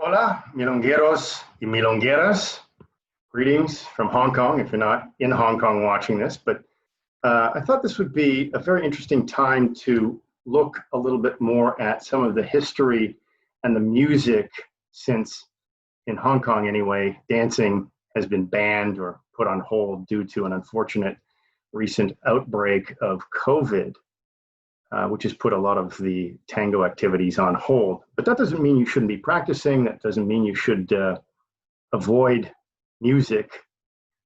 Hola, milongueros y milongueras. Greetings from Hong Kong, if you're not in Hong Kong watching this. But I thought this would be a very interesting time to look a little bit more at some of the history and the music, since in Hong Kong anyway, dancing has been banned or put on hold due to an unfortunate recent outbreak of COVID. Which has put a lot of the tango activities on hold. But that doesn't mean you shouldn't be practicing. That doesn't mean you should avoid music.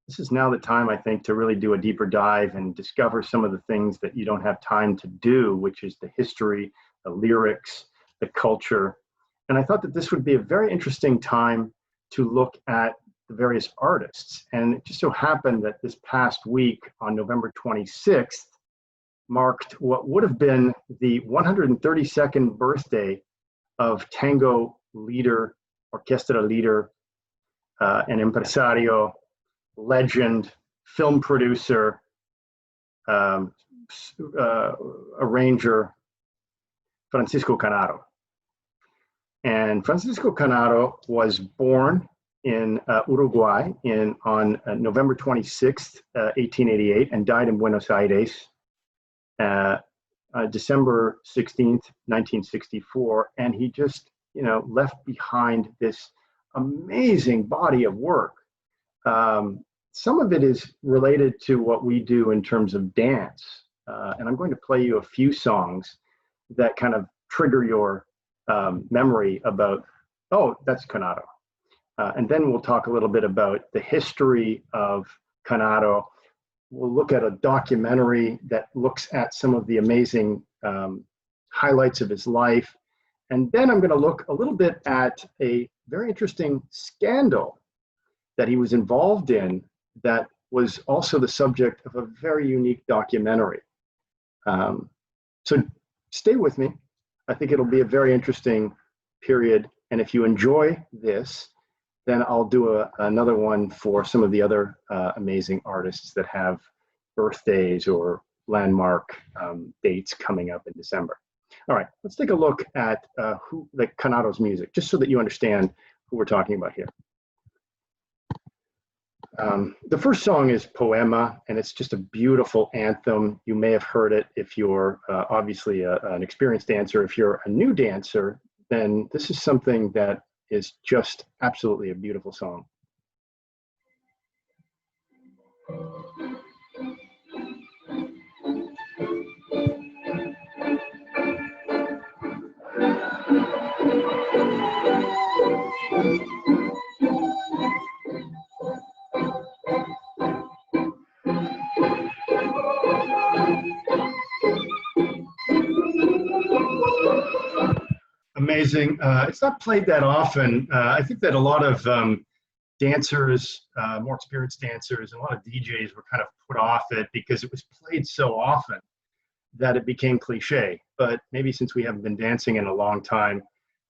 This is now the time, I think, to really do a deeper dive and discover some of the things that you don't have time to do, which is the history, the lyrics, the culture. And I thought that this would be a very interesting time to look at the various artists. And it just so happened that this past week on November 26th, marked what would have been the 132nd birthday of tango leader, orquestra leader, an impresario, legend, film producer, arranger, Francisco Canaro. And Francisco Canaro was born in Uruguay on November 26th, 1888, and died in Buenos Aires December 16th, 1964, and he just, left behind this amazing body of work. Some of it is related to what we do in terms of dance, and I'm going to play you a few songs that kind of trigger your memory about, oh, that's Canaro. And then we'll talk a little bit about the history of Canaro. We'll look at a documentary that looks at some of the amazing highlights of his life. And then I'm going to look a little bit at a very interesting scandal that he was involved in that was also the subject of a very unique documentary. So stay with me. I think it'll be a very interesting period. And if you enjoy this, then I'll do another one for some of the other amazing artists that have birthdays or landmark dates coming up in December. All right, let's take a look at Canaro's music, just so that you understand who we're talking about here. The first song is Poema, and it's just a beautiful anthem. You may have heard it if you're obviously an experienced dancer. If you're a new dancer, then this is something that is just absolutely a beautiful song. Amazing. It's not played that often. I think that a lot of dancers, more experienced dancers, and a lot of DJs were kind of put off it because it was played so often that it became cliche. But maybe since we haven't been dancing in a long time,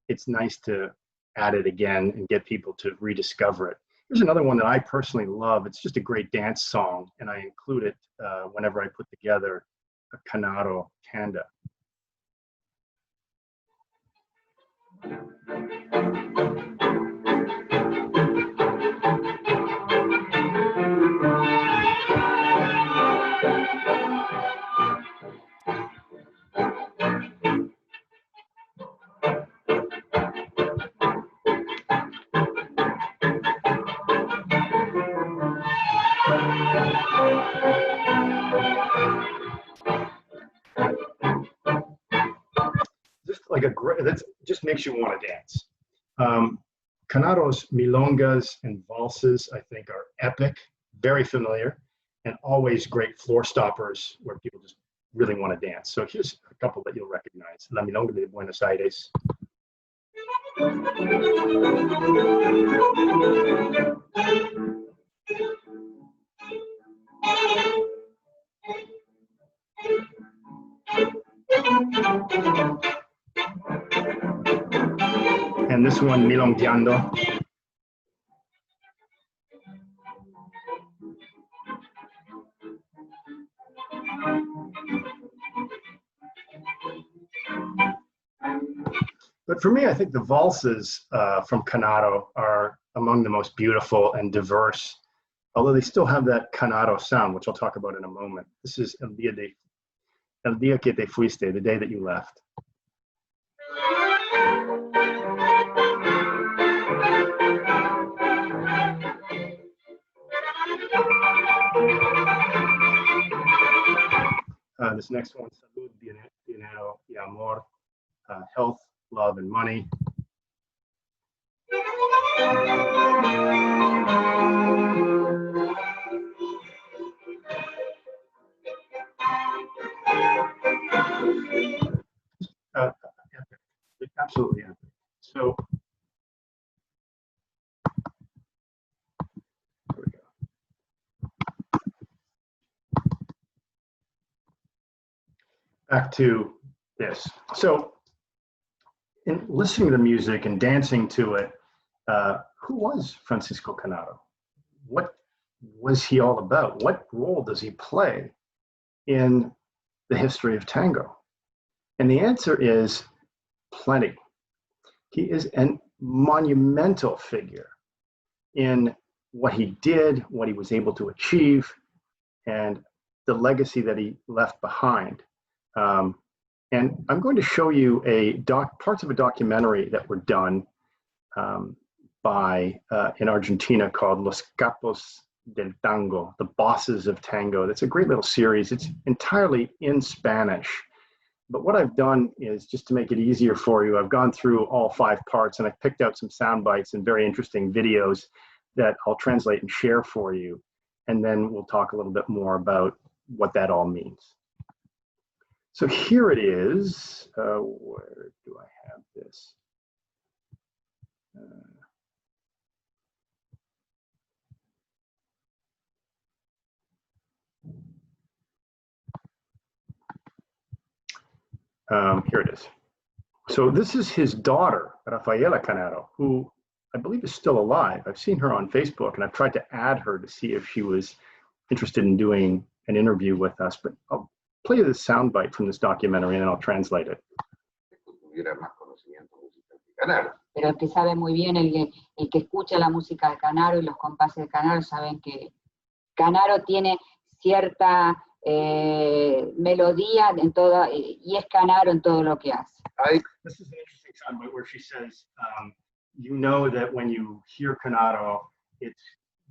it's nice to add it again and get people to rediscover it. Here's another one that I personally love. It's just a great dance song, and I include it whenever I put together a Canaro tanda. That just makes you want to dance. Canaro's milongas and valses, I think, are epic, very familiar, and always great floor stoppers where people just really want to dance. So here's a couple that you'll recognize. La Milonga de Buenos Aires. And this one, Milongueando. But for me, I think the valses from Canaro are among the most beautiful and diverse, although they still have that Canaro sound, which I'll talk about in a moment. This is El Día que te fuiste, the day that you left. This next one, Salud, Dinero y Amor, health, love, and money. Absolutely epic. So, here we go. Back to this. So, in listening to the music and dancing to it, who was Francisco Canaro? What was he all about? What role does he play in the history of tango? And the answer is plenty. He is a monumental figure in what he did, what he was able to achieve, and the legacy that he left behind. And I'm going to show you parts of a documentary that were done in Argentina called Los Capos del Tango, the Bosses of Tango. That's a great little series. It's entirely in Spanish. But what I've done is, just to make it easier for you, I've gone through all 5 parts and I've picked out some sound bites and very interesting videos that I'll translate and share for you. And then we'll talk a little bit more about what that all means. So here it is. Where do I have this? Here it is. So this is his daughter, Rafaela Canaro, who I believe is still alive. I've seen her on Facebook, and I've tried to add her to see if she was interested in doing an interview with us. But I'll play this soundbite from this documentary, and then I'll translate it. Pero el que sabe muy bien, el que escucha la música de Canaro y los compases de Canaro, saben que Canaro tiene cierta melodía en toda, y es Canaro en todo lo que hace. This is an interesting soundbite where she says, you know that when you hear Canaro, it's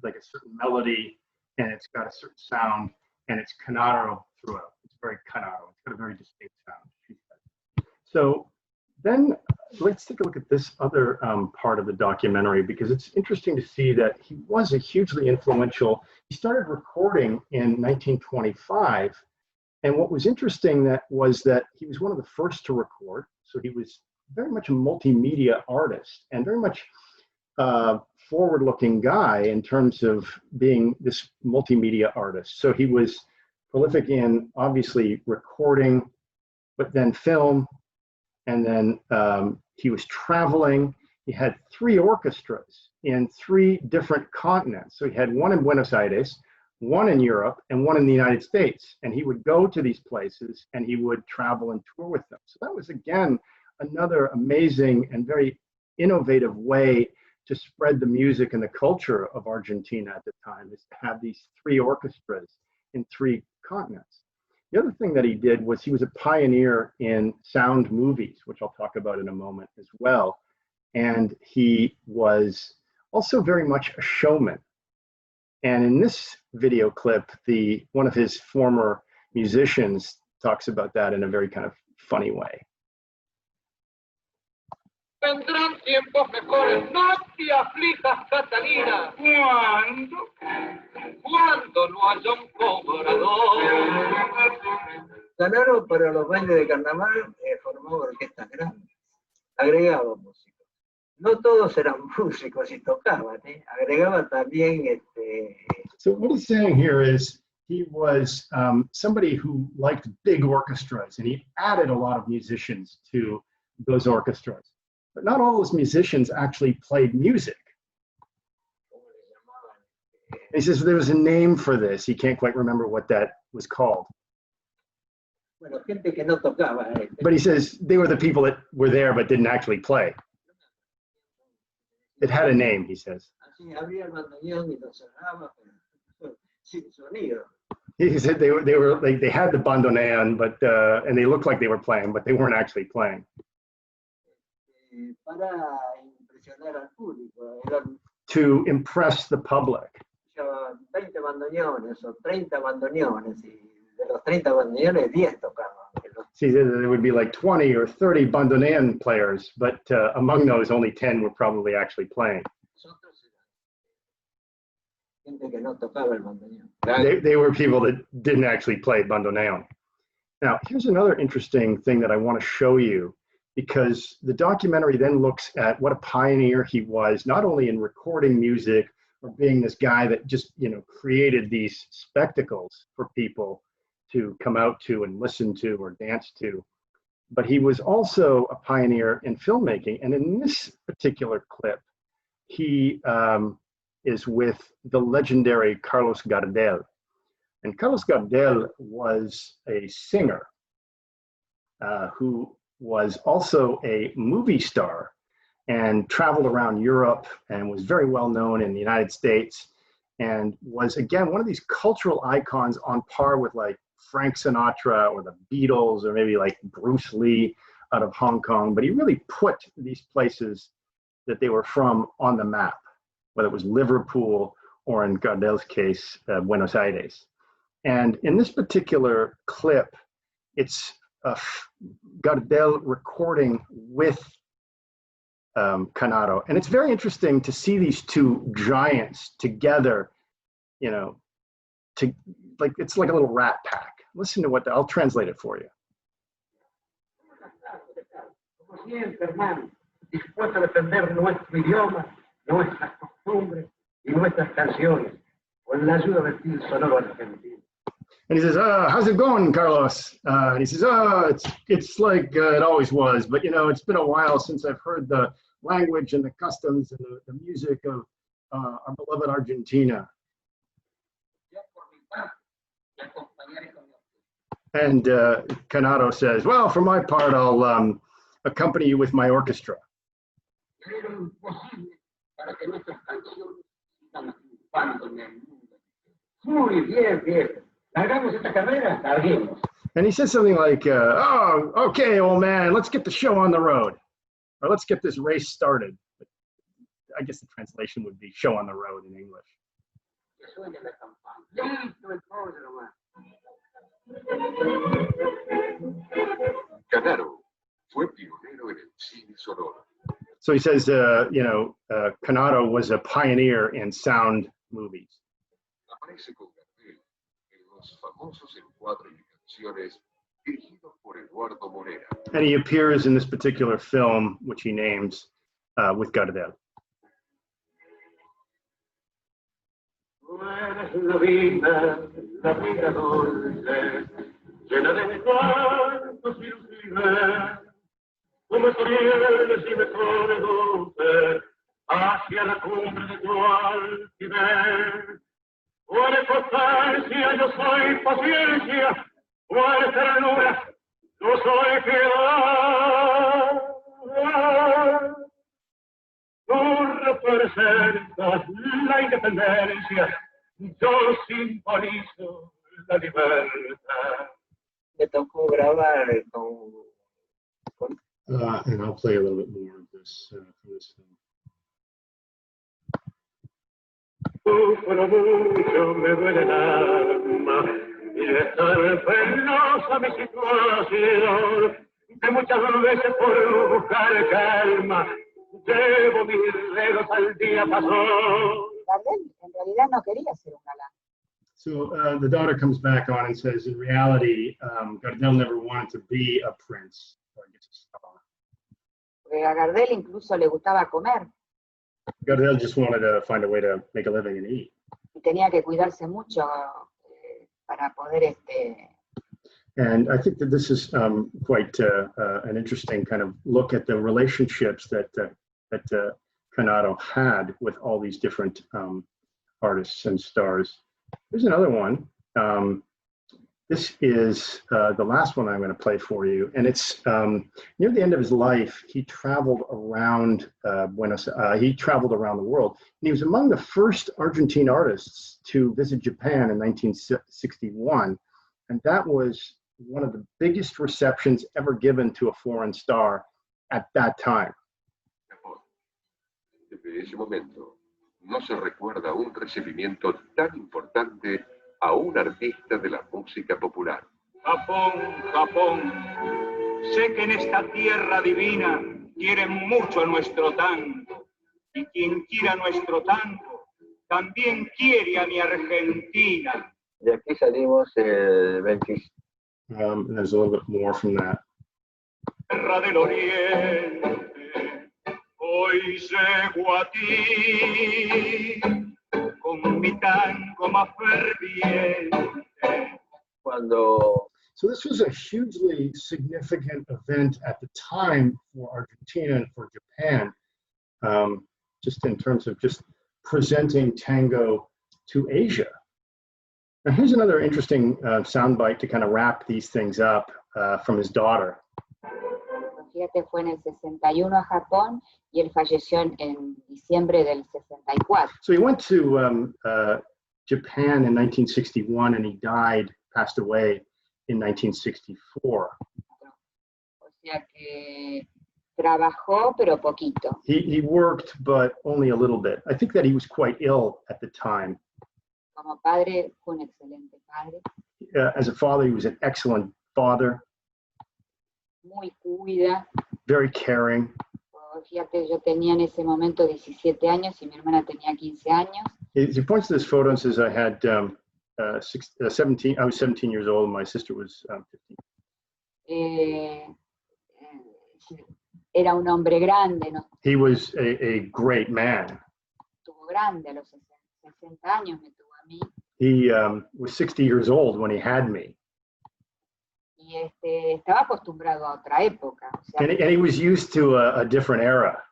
like a certain melody, and it's got a certain sound, and it's Canaro throughout. It's very Canaro. It's got a very distinct sound, she said. So then let's take a look at this other part of the documentary, because it's interesting to see that he was a hugely influential. He started recording in 1925, and what was interesting was that he was one of the first to record. So he was very much a multimedia artist and very much forward-looking guy in terms of being this multimedia artist. So he was prolific in obviously recording, but then film, and then he was traveling. He had 3 orchestras in 3 different continents. So he had one in Buenos Aires, one in Europe, and one in the United States. And he would go to these places and he would travel and tour with them. So that was, again, another amazing and very innovative way to spread the music and the culture of Argentina at the time, is to have these 3 orchestras in 3 continents. The other thing that he did was he was a pioneer in sound movies, which I'll talk about in a moment as well. And he was also very much a showman. And in this video clip, one of his former musicians talks about that in a very kind of funny way. Vendrán tiempos mejores, no te aflijas, Catalina. ¿Cuándo? Cuando no haya un cobrador. Canaro, para los bailes de carnaval, formaba orquestas grandes, agregaba músicos. No todos eran músicos y tocaban, agregaba también So what he's saying here is he was somebody who liked big orchestras, and he added a lot of musicians to those orchestras. But not all those musicians actually played music. He says there was a name for this. He can't quite remember what that was called. Bueno, gente que no tocaba. But he says they were the people that were there but didn't actually play. It had a name, he says. Así abría el bandoneón y lo cerraba, pero sin sonido. He said they were like they had the bandoneon, but and they looked like they were playing, but they weren't actually playing. Para impresionar al público. Eran To impress the public. 20 bandoneones o 30 bandoneones, y de los 30 bandoneones, 10 tocaban. See, there would be like 20 or 30 bandoneon players, but among those, only 10 were probably actually playing. Gente que no tocaba el bandoneón. They were people that didn't actually play bandoneon. Now, here's another interesting thing that I want to show you, because the documentary then looks at what a pioneer he was, not only in recording music or being this guy that just, created these spectacles for people to come out to and listen to or dance to, but he was also a pioneer in filmmaking. And in this particular clip, he is with the legendary Carlos Gardell. And Carlos Gardell was a singer who was also a movie star and traveled around Europe and was very well known in the United States, and was, again, one of these cultural icons on par with like Frank Sinatra or the Beatles or maybe like Bruce Lee out of Hong Kong. But he really put these places that they were from on the map, whether it was Liverpool or, in Gardell's case, Buenos Aires. And in this particular clip, it's Gardell recording with Canaro. And it's very interesting to see these two giants together, it's like a little rat pack. Listen to I'll translate it for you. Como siempre, hermano, dispuesto a defender nuestro idioma, nuestras costumbres y nuestras canciones, con la ayuda del fil sonoro argentino. And he says, how's it going, Carlos? And he says, it's like it always was, but it's been a while since I've heard the language and the customs and the music of our beloved Argentina. And Canaro says, well, for my part, I'll accompany you with my orchestra. Muy bien, bien. Hagamos esta carrera, larguemos. And he says something like, oh, okay, old man, let's get the show on the road. Or let's get this race started. But I guess the translation would be show on the road in English. Canaro fue pionero en el cine sonoro. So he says, Canaro was a pioneer in sound movies. Aparece con Gardell en los famosos encuadres y canciones dirigidos por Eduardo Morera. And he appears in this particular film, which he names with Gardell. La vida dulce, llena de encantos y lucidez, como estrellas y me conduce hacia la cumbre de tu altivez. O eres constancia, yo soy paciencia, o eres ternura, yo soy piedad. Tú representas la independencia, yo simbolizo la libertad. Me tocó grabar con And I'll play a little bit more of this from this film. Sufro mucho, me duele el alma, y es tan penosa mi situación, que muchas veces por buscar calma, llevo mis dedos al día pasó. Gardell en realidad no quería ser un galán. So the daughter comes back on and says, in reality, Gardell never wanted to be a prince. Or I guess a star. Porque a Gardell incluso le gustaba comer Gardell just wanted to find a way to make a living and eat. y tenía que cuidarse mucho para poder And I think that this is quite an interesting kind of look at the relationships that Canaro had with all these different artists and stars. Here's another one. This is the last one I'm going to play for you, and it's near the end of his life. He traveled around he traveled around the world, and he was among the first Argentine artists to visit Japan in 1961, and that was one of the biggest receptions ever given to a foreign star at that time. Desde ese momento no se recuerda un recibimiento tan importante a un artista de la música popular. Japón, Japón, sé que en esta tierra divina quieren mucho nuestro tango, y quien quiera nuestro tango también quiere a mi Argentina. De aquí salimos el 26. And there's a little bit more from that. Tierra del Oriente, hoy llego a ti, con mi tango más ferviente. So this was a hugely significant event at the time for Argentina and for Japan, just in terms of just presenting tango to Asia. Now here's another interesting soundbite to kind of wrap these things up from his daughter. Fíjate, fue en el 61 a Japón y él falleció en diciembre del 64. So he went to Japan in 1961 and he passed away in 1964. O sea que trabajó, pero poquito. He worked, but only a little bit. I think that he was quite ill at the time. Como padre, fue un excelente padre. As a father, he was an excellent father. Muy cuida. Very caring. Fíjate, yo tenía en ese momento 17 años y mi hermana tenía 15 años. He points to this photo and says, I had 17. I was 17 years old, and my sister was 15. Era un hombre grande, ¿no? He was a great man. Estuvo grande a los 60 años, me tuvo a mí. He was 60 years old when he had me. Y estaba acostumbrado a otra época. O sea, And he was used to a different era.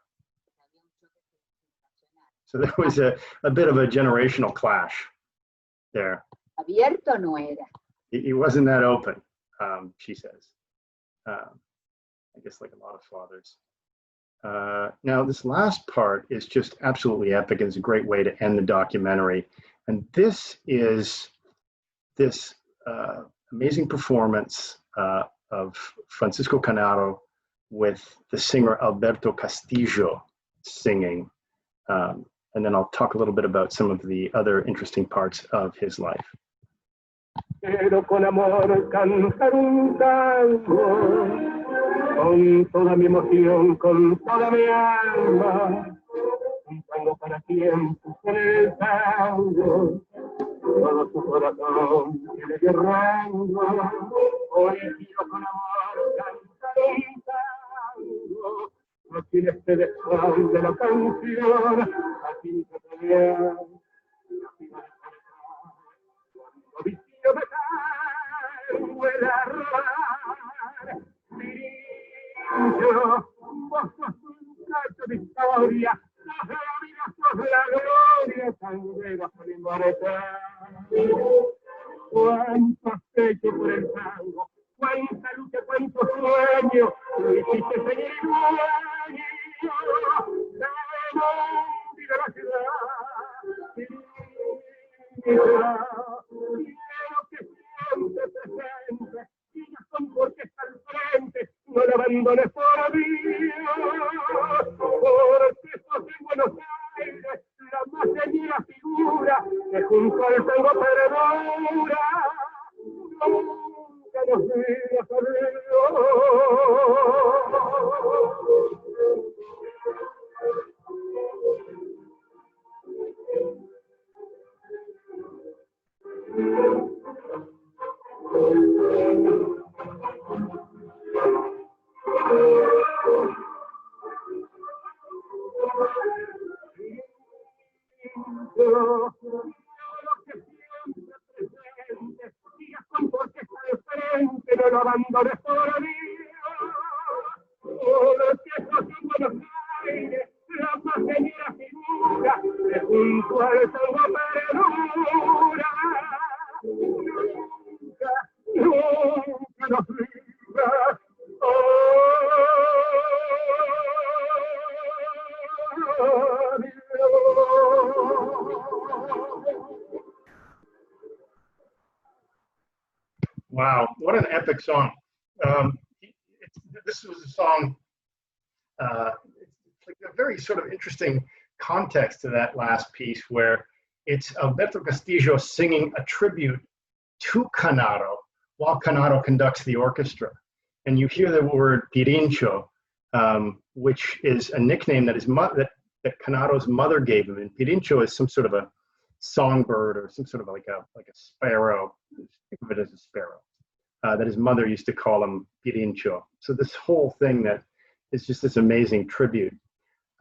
So there was a bit of a generational clash there. Abierto no era. He wasn't that open, she says. I guess like a lot of fathers. Now this last part is just absolutely epic, and it's a great way to end the documentary. And this is this amazing performance of Francisco Canaro with the singer Alberto Castillo singing. And then I'll talk a little bit about some of the other interesting parts of his life. Quiero con amor cantar un tango, con toda mi emoción, con toda mi alma, un tango para tiempos en el tango, todo su corazón tiene de rango, hoy quiero con amor cantar un tango, no tiene este desfán de la canción, así se pelea, vicio de caer, vuela a rodar, brillo, vos sos un cacho de historia, sos la vida, sos la gloria, tanguera por inmortal. Cuánto has hecho por el tango, cuánta lucha, cuánto sueño, lo hiciste seguir igual, de la ciudad, quiero que siempre presente, sigas con orquesta al frente, no la abandones por mí, porque sos en Buenos Aires la más señora figura que junto al tango perdura, nunca nos digas adiós. No lo abandones por mí, porque sos en Buenos Aires la más señora figura que junto al tango perdura, nunca Wow, what an epic song. This was a song, it's like a very sort of interesting context to that last piece where it's Alberto Castillo singing a tribute to Canaro while Canaro conducts the orchestra. And you hear the word pirincho, which is a nickname that that Canaro's mother gave him. And pirincho is some sort of a songbird or some sort of like a sparrow. Think of it as a sparrow. That his mother used to call him pirincho. So this whole thing that is just this amazing tribute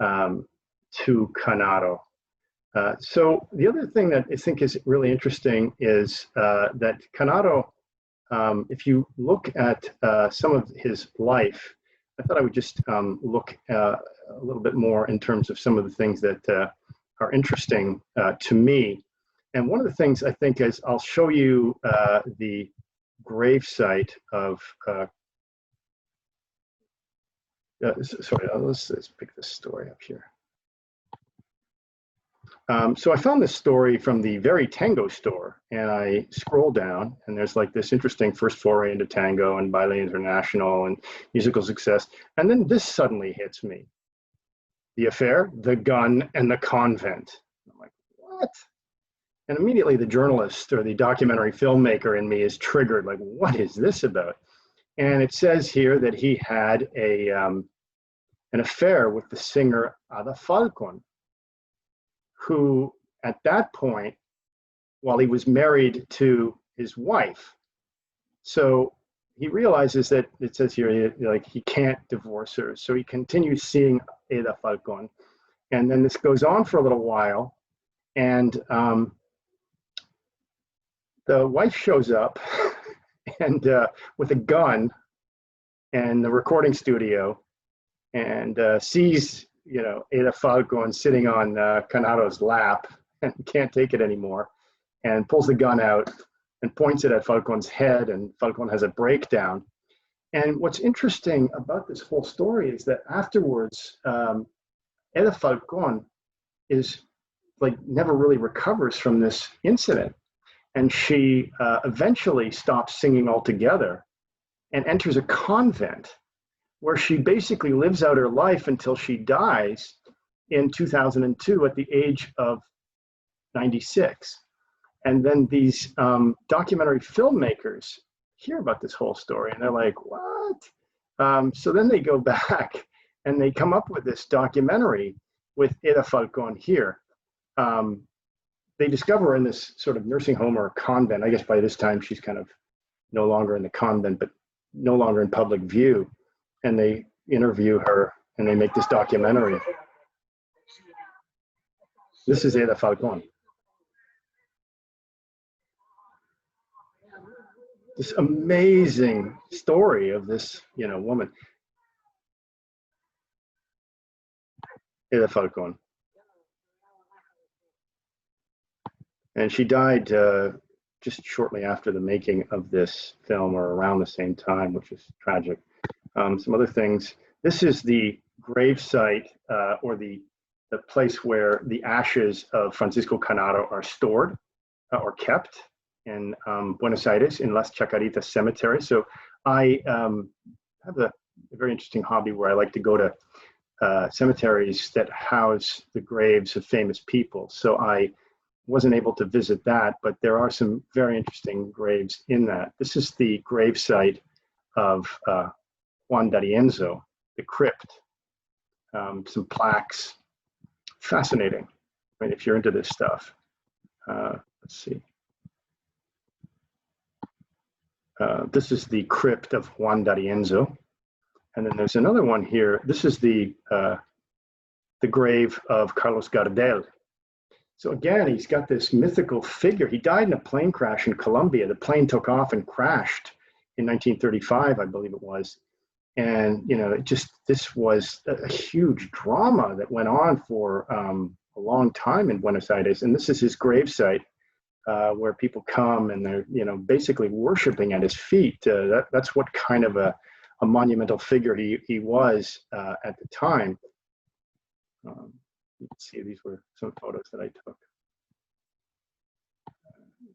to Canaro. So the other thing that I think is really interesting is that Canaro, if you look at some of his life, I thought I would just look a little bit more in terms of some of the things that are interesting to me. And one of the things I think is I'll show you the grave site of, sorry, let's pick this story up here. So I found this story from the Very Tango store, and I scroll down, and there's like this interesting first foray into tango and Baile International and musical success. And then this suddenly hits me. The affair, the gun, and the convent. I'm like, what? And immediately the journalist or the documentary filmmaker in me is triggered, like, what is this about? And it says here that he had an affair with the singer Ada Falcon, who at that point, while he was married to his wife, so he realizes that it says here, like, he can't divorce her. So he continues seeing Ada Falcon. And then this goes on for a little while. And the wife shows up and with a gun and the recording studio and sees, you know, Ada Falcon sitting on Canaro's lap and can't take it anymore, and pulls the gun out and points it at Falcon's head, and Falcon has a breakdown. And what's interesting about this whole story is that afterwards, Ada Falcon is like never really recovers from this incident. And she eventually stops singing altogether and enters a convent where she basically lives out her life until she dies in 2002 at the age of 96. And then these documentary filmmakers hear about this whole story and they're like, what? So then they go back and they come up with this documentary with Ada Falcon here. They discover in this sort of nursing home or convent, I guess by this time she's kind of no longer in the convent, but no longer in public view. And they interview her and they make this documentary. This is Ada Falcon. This amazing story of this, you know, woman. Ada Falcon. And she died just shortly after the making of this film, or around the same time, which is tragic. Some other things. This is the grave site, or the place where the ashes of Francisco Canaro are stored or kept in Buenos Aires, in Las Chacaritas Cemetery. So I have a very interesting hobby where I like to go to cemeteries that house the graves of famous people. So I wasn't able to visit that, but there are some very interesting graves in that. This is the grave site of Juan D'Arienzo, the crypt. Some plaques. Fascinating. I mean, if you're into this stuff. Let's see. This is the crypt of Juan D'Arienzo. And then there's another one here. This is the grave of Carlos Gardell. So again, he's got this mythical figure. He died in a plane crash in Colombia. The plane took off and crashed in 1935, I believe it was. And, you know, this was a huge drama that went on for a long time in Buenos Aires. And this is his gravesite, where people come and they're, you know, basically worshiping at his feet. That's what kind of a monumental figure he was at the time. You can see these were some photos that I took.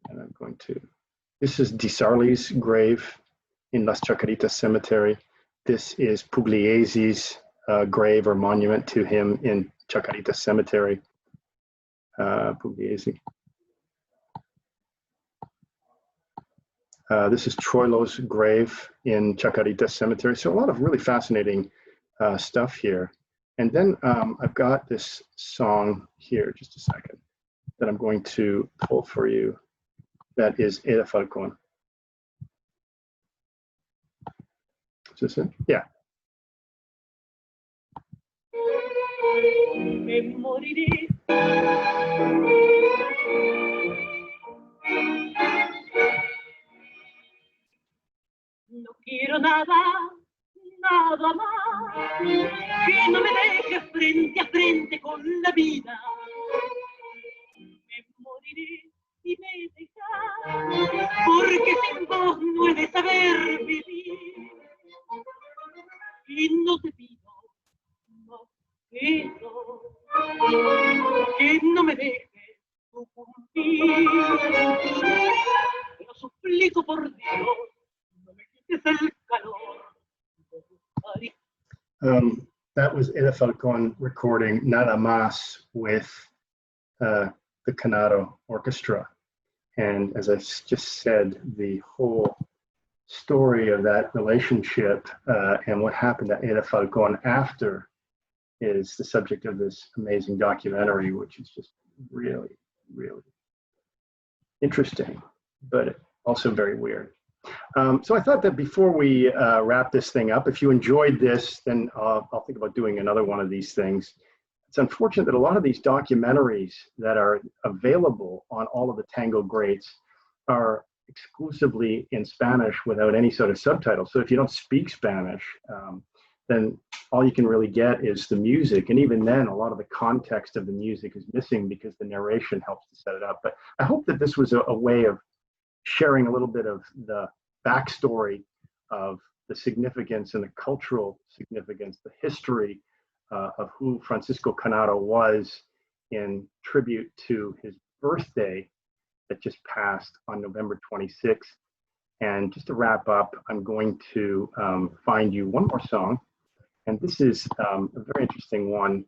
And I'm going to, this is Di Sarli's grave in Las Chacaritas Cemetery. This is Pugliesi's grave or monument to him in Chacaritas Cemetery. Pugliesi. This is Troilo's grave in Chacaritas Cemetery. So a lot of really fascinating stuff here. And then I've got this song here, just a second, that I'm going to pull for you. That is Eda Falcón. Is this it? Yeah. Me moriré. No quiero nada, nada más, que no me deje frente a frente con la vida. Me moriré y me dejarás, porque sin vos no he de saber vivir. Y no te pido, no pido, que no me dejes sucumbir. Lo suplico por Dios, no me quites el calor. That was Eda Falcón recording Nada Más with the Canaro Orchestra. And as I just said, the whole story of that relationship and what happened to Eda Falcón after is the subject of this amazing documentary, which is just really, really interesting, but also very weird. So I thought that before we wrap this thing up, if you enjoyed this, then I'll think about doing another one of these things. It's unfortunate that a lot of these documentaries that are available on all of the tango greats are exclusively in Spanish without any sort of subtitles. So if you don't speak Spanish, then all you can really get is the music. And even then, a lot of the context of the music is missing because the narration helps to set it up. But I hope that this was a way of sharing a little bit of the backstory of the significance and the cultural significance, the history of who Francisco Canaro was in tribute to his birthday that just passed on November 26th. And just to wrap up, I'm going to find you one more song. And this is a very interesting one.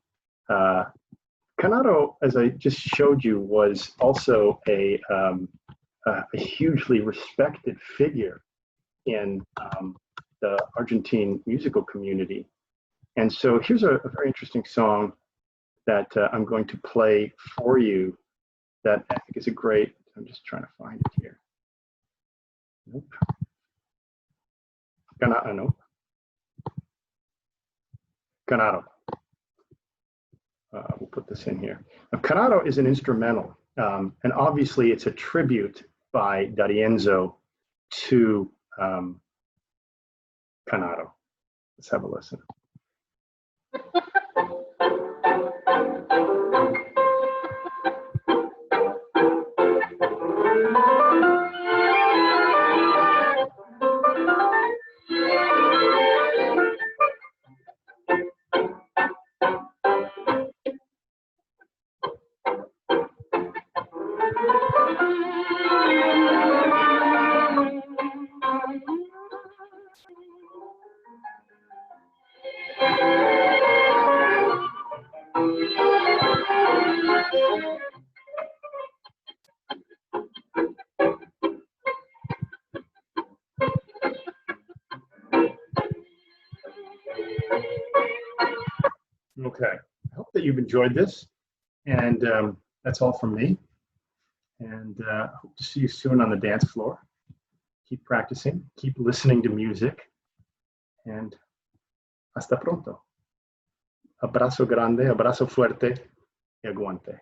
Canaro, as I just showed you, was also a hugely respected figure in the Argentine musical community. And so here's a very interesting song that I'm going to play for you that I think is a great, I'm just trying to find it here. Nope. Canaro. Canaro. We'll put this in here. Now, Canaro is an instrumental, and obviously it's a tribute by D'Arienzo to Canaro. Let's have a listen. Okay, I hope that you've enjoyed this, and that's all from me, and I hope to see you soon on the dance floor. Keep practicing, keep listening to music, and hasta pronto. Abrazo grande, abrazo fuerte y aguante.